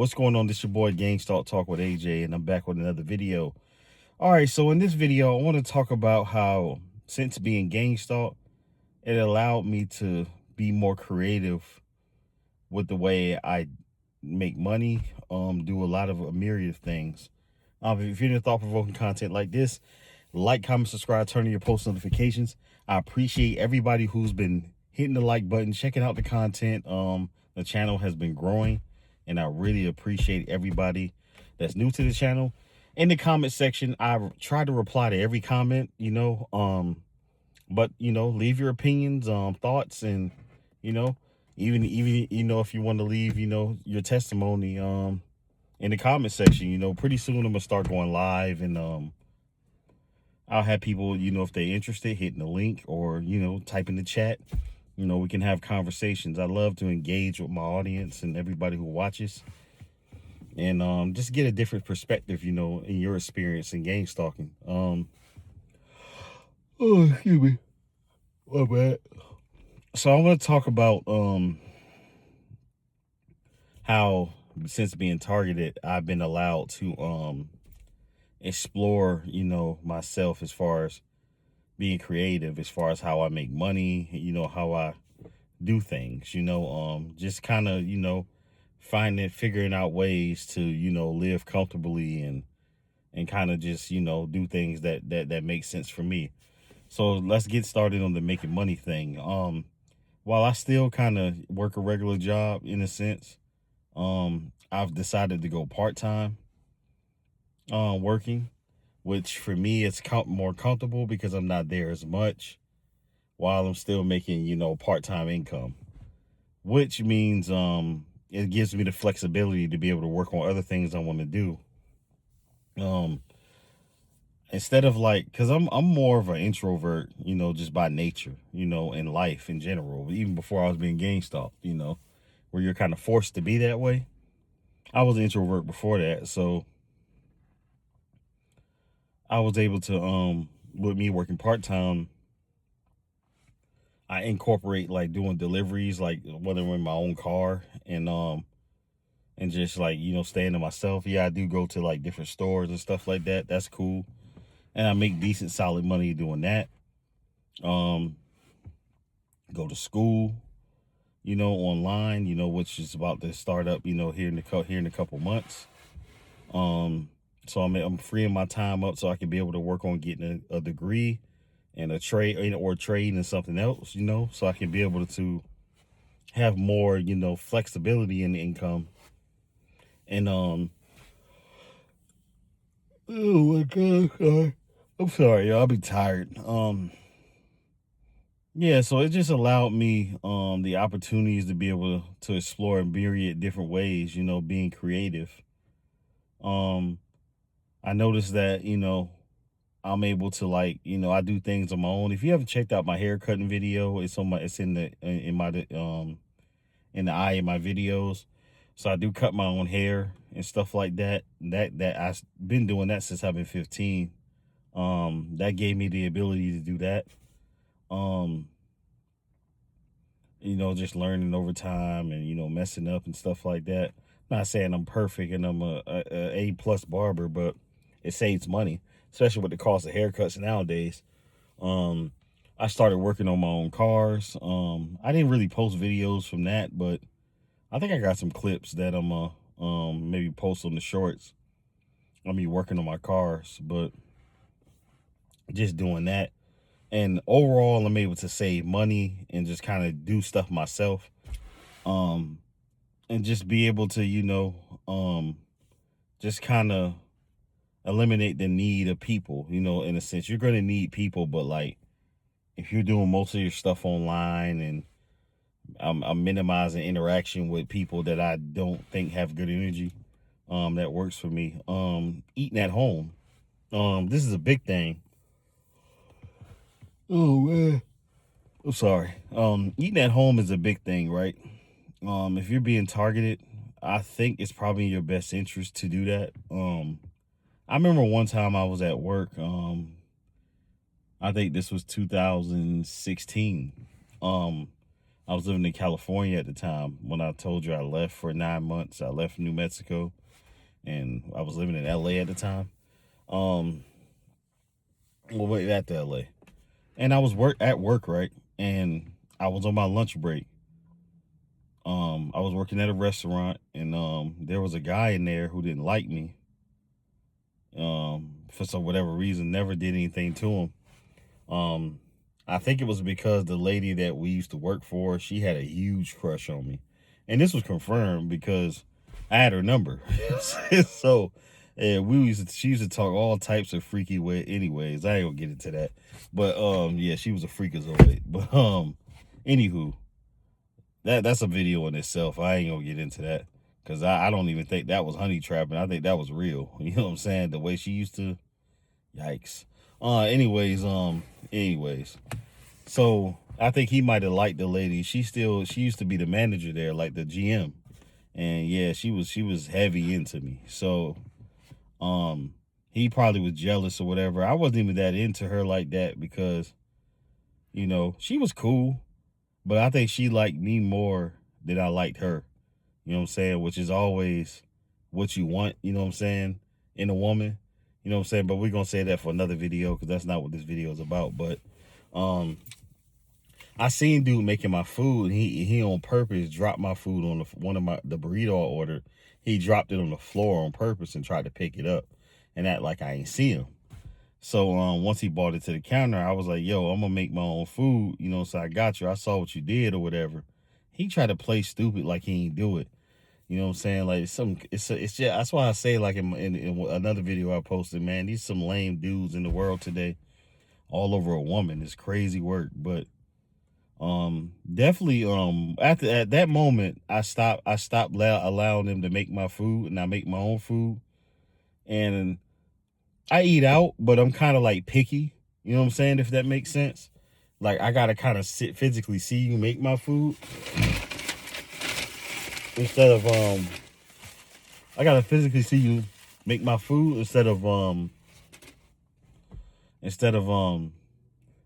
What's going on? This your boy GameStop Talk with AJ, and I'm back with another video. All right, so in this video, I want to talk about how since being GameStop, it allowed me to be more creative with the way I make money, do a myriad of things. If you're into thought-provoking content like this, like, comment, subscribe, turn on your post notifications. I appreciate everybody who's been hitting the like button, checking out the content. The channel has been growing, and I really appreciate everybody that's new to the channel. In the comment section, I try to reply to every comment, but leave your opinions, thoughts, and you know, even if you want to leave, your testimony, in the comment section. Pretty soon I'm gonna start going live, and I'll have people, if they're interested, hitting the link or, type in the chat. We can have conversations. I love to engage with my audience and everybody who watches, and just get a different perspective, in your experience in game stalking. Oh, excuse me. My bad. So I want to talk about how since being targeted, I've been allowed to explore, myself as far as being creative, as far as how I make money, how I do things, just kind of, figuring out ways to, live comfortably and kind of just, do things that make sense for me. So let's get started on the making money thing. While I still kind of work a regular job in a sense, I've decided to go part-time working, which for me it's more comfortable because I'm not there as much while I'm still making, part-time income, which means it gives me the flexibility to be able to work on other things I want to do. Instead of because I'm more of an introvert, just by nature, in life in general, even before I was being GameStop, where you're kind of forced to be that way. I was an introvert before that, so I was able to, with me working part-time, I incorporate doing deliveries, whether I'm in my own car and just staying to myself. Yeah, I do go to different stores and stuff like that. That's cool. And I make decent solid money doing that. Go to school, online, which is about to start up, here in a couple months. So I'm freeing my time up so I can be able to work on getting a degree and a trade or trade and something else, so I can be able to have more, flexibility in the income. And oh my god, sorry. I'm sorry, y'all. I'll be tired. Yeah, so it just allowed me the opportunities to be able to explore in myriad different ways, being creative. I noticed that, I'm able to I do things on my own. If you haven't checked out my hair cutting video, it's in the eye of my videos. So I do cut my own hair and stuff like that. That I've been doing that since I've been 15. That gave me the ability to do that. Just learning over time and, messing up and stuff like that. Not saying I'm perfect and I'm a plus barber, but it saves money, especially with the cost of haircuts nowadays. I started working on my own cars. I didn't really post videos from that, but I think I got some clips that I'm maybe post on the shorts. I mean, working on my cars, but just doing that. And overall, I'm able to save money and just kind of do stuff myself. And just be able to, just kind of eliminate the need of people, in a sense. You're going to need people, but if you're doing most of your stuff online and I'm minimizing interaction with people that I don't think have good energy, that works for me. Eating at home. This is a big thing. Oh man. I'm sorry. Eating at home is a big thing, right? If you're being targeted, I think it's probably in your best interest to do that. I remember one time I was at work. I think this was 2016. I I was living in California at the time when I told you I left for 9 months. I left New Mexico and I was living in LA at the time. Well, wait, at the LA. And I was at work, right? And I was on my lunch break. I was working at a restaurant and there was a guy in there who didn't like me. For some whatever reason, never did anything to him. I think it was because the lady that we used to work for, she had a huge crush on me. And this was confirmed because I had her number. So she used to talk all types of freaky way. Anyways, I ain't gonna get into that. But yeah, she was a freakazoid. But anywho, that's a video in itself. I ain't gonna get into that. Cause I don't even think that was honey trapping. I think that was real. You know what I'm saying? The way she used to, yikes. Anyways, so I think he might have liked the lady. She used to be the manager there, like the GM. And yeah, she was heavy into me. So he probably was jealous or whatever. I wasn't even that into her like that because, you know, she was cool, but I think she liked me more than I liked her. You know what I'm saying? Which is always what you want, you know what I'm saying, in a woman. You know what I'm saying? But we're going to say that for another video because that's not what this video is about. But I seen dude making my food. He on purpose dropped my food on the burrito I ordered. He dropped it on the floor on purpose and tried to pick it up and act like I ain't see him. So once he brought it to the counter, I was like, yo, I'm going to make my own food. You know, so I got you. I saw what you did or whatever. He tried to play stupid like he ain't do it. You know what I'm saying? Like it's just, that's why I say, like in another video I posted, man, these some lame dudes in the world today, all over a woman. It's crazy work. But definitely at that moment I stopped allowing them to make my food and I make my own food. And I eat out, but I'm kind of like picky. You know what I'm saying? If that makes sense. Like I gotta kind of physically see you make my food. Instead of I gotta physically see you make my food instead of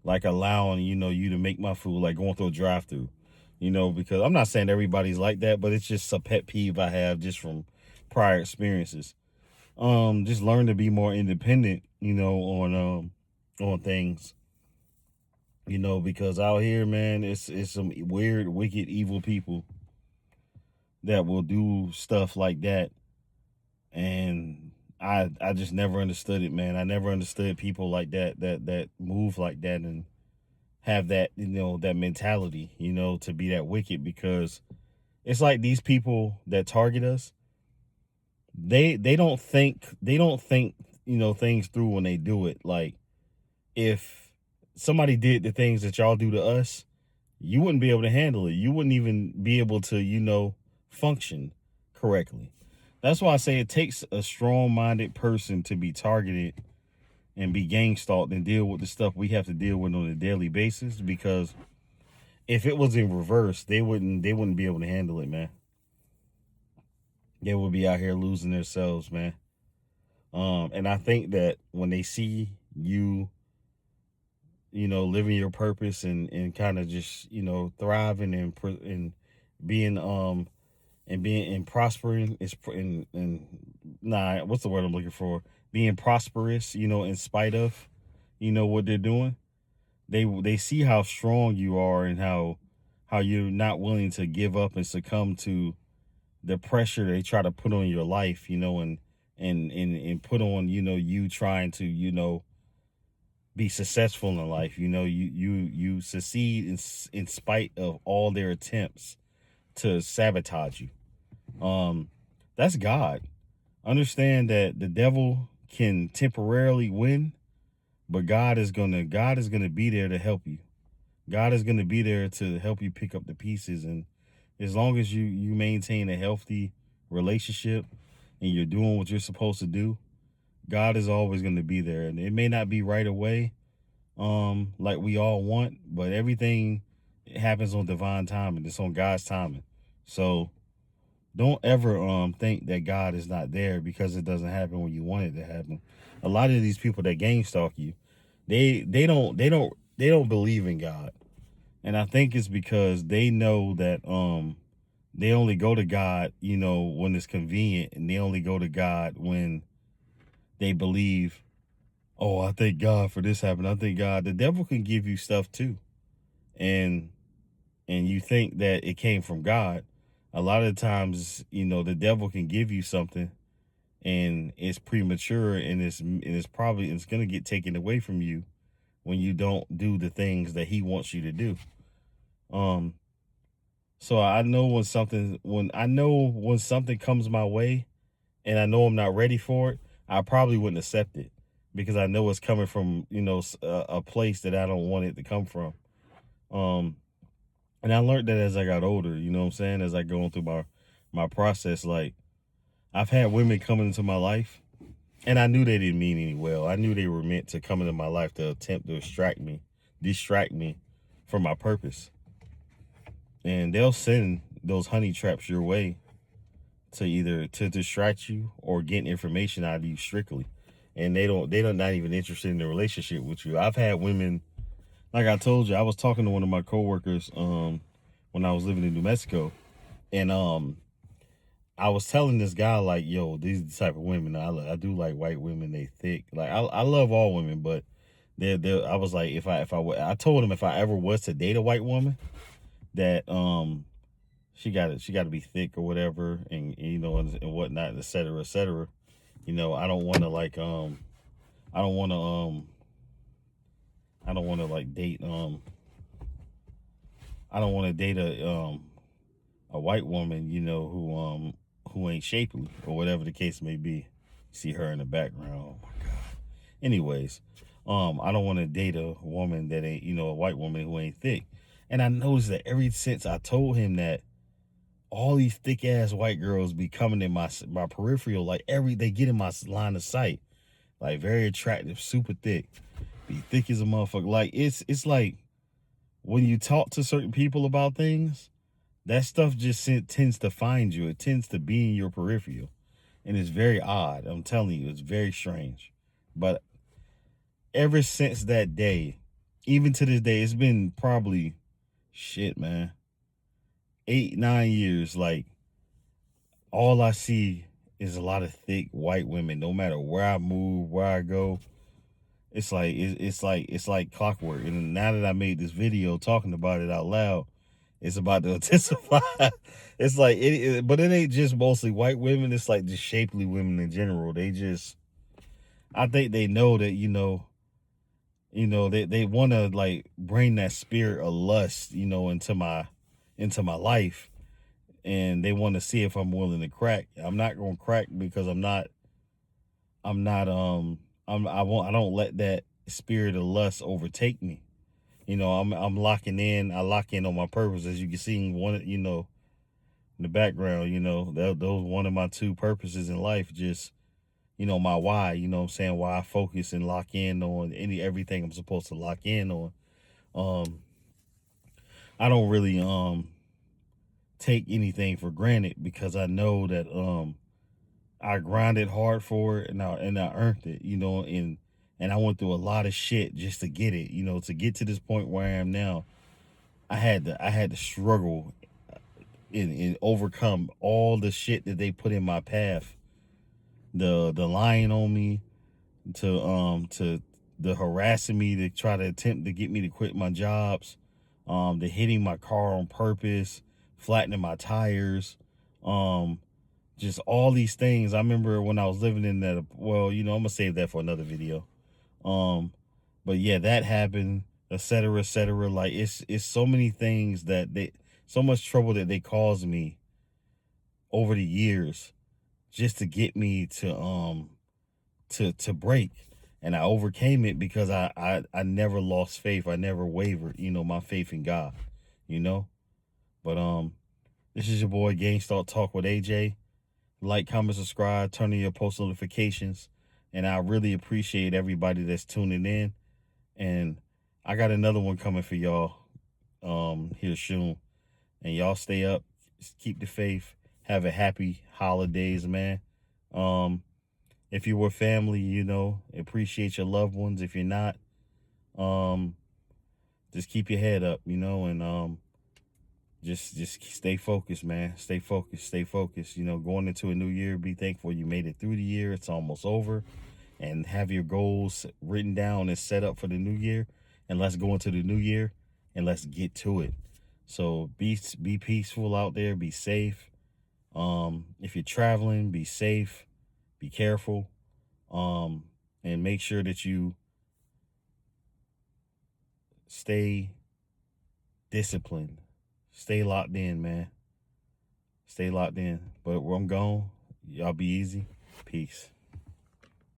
like allowing, you know, you to make my food, like going through a drive-through, you know, because I'm not saying everybody's like that, but it's just a pet peeve I have just from prior experiences. Just learn to be more independent, you know, on things, you know, because out here, man, it's some weird, wicked, evil people that will do stuff like that. And I just never understood it, man. I never understood people like that move like that and have that, you know, that mentality, you know, to be that wicked, because it's like these people that target us, they don't think, you know, things through when they do it. Like if somebody did the things that y'all do to us, you wouldn't be able to handle it. You wouldn't even be able to, you know, function correctly. That's why I say it takes a strong-minded person to be targeted and be gang stalked and deal with the stuff we have to deal with on a daily basis. Because if it was in reverse, they wouldn't be able to handle it, man. They would be out here losing themselves, man. And I think that when they see you, you know, living your purpose and kind of just, you know, thriving and being and prospering is what's the word I'm looking for? Being prosperous, you know, in spite of, you know, what they're doing. They see how strong you are and how you're not willing to give up and succumb to the pressure they try to put on your life, you know, and put on, you know, you trying to, you know, be successful in life. You know, you succeed in spite of all their attempts to sabotage you. That's God. Understand that the devil can temporarily win, but God is gonna be there to help you. God is gonna be there to help you pick up the pieces. And as long as you maintain a healthy relationship and you're doing what you're supposed to do, God is always gonna be there. And it may not be right away, like we all want, but everything happens on divine timing. It's on God's timing. So don't ever think that God is not there because it doesn't happen when you want it to happen. A lot of these people that gang stalk you, they don't believe in God. And I think it's because they know that they only go to God, you know, when it's convenient, and they only go to God when they believe, oh, I thank God for this happening. I thank God. The devil can give you stuff too. And you think that it came from God. A lot of times, you know, the devil can give you something and it's premature, and it's gonna get taken away from you when you don't do the things that he wants you to do. Um so I know when something comes my way and I know I'm not ready for it, I probably wouldn't accept it because I know it's coming from, you know, a place that I don't want it to come from. Um and I learned that as I got older, you know what I'm saying, as I go through my process. Like, I've had women come into my life and I knew they didn't mean any well. I knew they were meant to come into my life to attempt to distract me from my purpose. And they'll send those honey traps your way to either to distract you or get information out of you strictly. And they're not even interested in the relationship with you. I've had women, like I told you, I was talking to one of my coworkers when I was living in New Mexico, and I was telling this guy, like, yo, these are the type of women I do like. White women, they thick. Like, I love all women, but they're I was like, I told him if I ever was to date a white woman, that she got to be thick or whatever, and you know, and whatnot, et cetera, et cetera. You know, I don't want to like I don't want to I don't want to like date I don't want to date a white woman, you know, who ain't shapely or whatever the case may be. See her in the background. Oh my god. Anyways, I don't want to date a woman that ain't, you know, a white woman who ain't thick. And I noticed that ever since I told him that, all these thick ass white girls be coming in my peripheral, like they get in my line of sight, like very attractive, super thick, be thick as a motherfucker. Like, it's like when you talk to certain people about things, that stuff just tends to find you. It tends to be in your peripheral, and it's very odd. I'm telling you, it's very strange. But ever since that day, even to this day, it's been probably shit, man, 8, 9 years. Like, all I see is a lot of thick white women. No matter where I move, where I go, it's like clockwork. And now that I made this video talking about it out loud, it's about to intensify. It's like but it ain't just mostly white women. It's like just shapely women in general. I think they know that, they want to like bring that spirit of lust, into my life, and they want to see if I'm willing to crack. I'm not going to crack because I'm not I don't let that spirit of lust overtake me. I'm locking in. I lock in on my purpose, as you can see in the background. Those one of my two purposes in life. Just, my why. What I'm saying, why I focus and lock in on everything I'm supposed to lock in on. Um, I don't really take anything for granted because I know that I grinded hard for it, and I earned it. And I went through a lot of shit just to get it. To get to this point where I am now. I had to struggle and overcome all the shit that they put in my path. The lying on me, to the harassing me to try to attempt to get me to quit my jobs, the hitting my car on purpose, flattening my tires, just all these things. I remember when I was living in that. Well, I'm gonna save that for another video. But yeah, that happened, et cetera, et cetera. Like, it's so many things so much trouble that they caused me over the years just to get me to break. And I overcame it because I never lost faith. I never wavered, my faith in God, you know. But this is your boy Gang Talk with AJ. Like, comment, subscribe, turn on your post notifications, and I really appreciate everybody that's tuning in. And I got another one coming for y'all here soon. And y'all stay up, keep the faith, have a happy holidays, man. If you were family, appreciate your loved ones. If you're not, just keep your head up, you know, and just stay focused, man. Stay focused, stay focused. You know, going into a new year, be thankful you made it through the year. It's almost over. And have your goals written down and set up for the new year. And let's go into the new year and let's get to it. So be peaceful out there, be safe. If you're traveling, be safe, be careful. And make sure that you stay disciplined. Stay locked in, man. Stay locked in. But where I'm going, y'all be easy. Peace.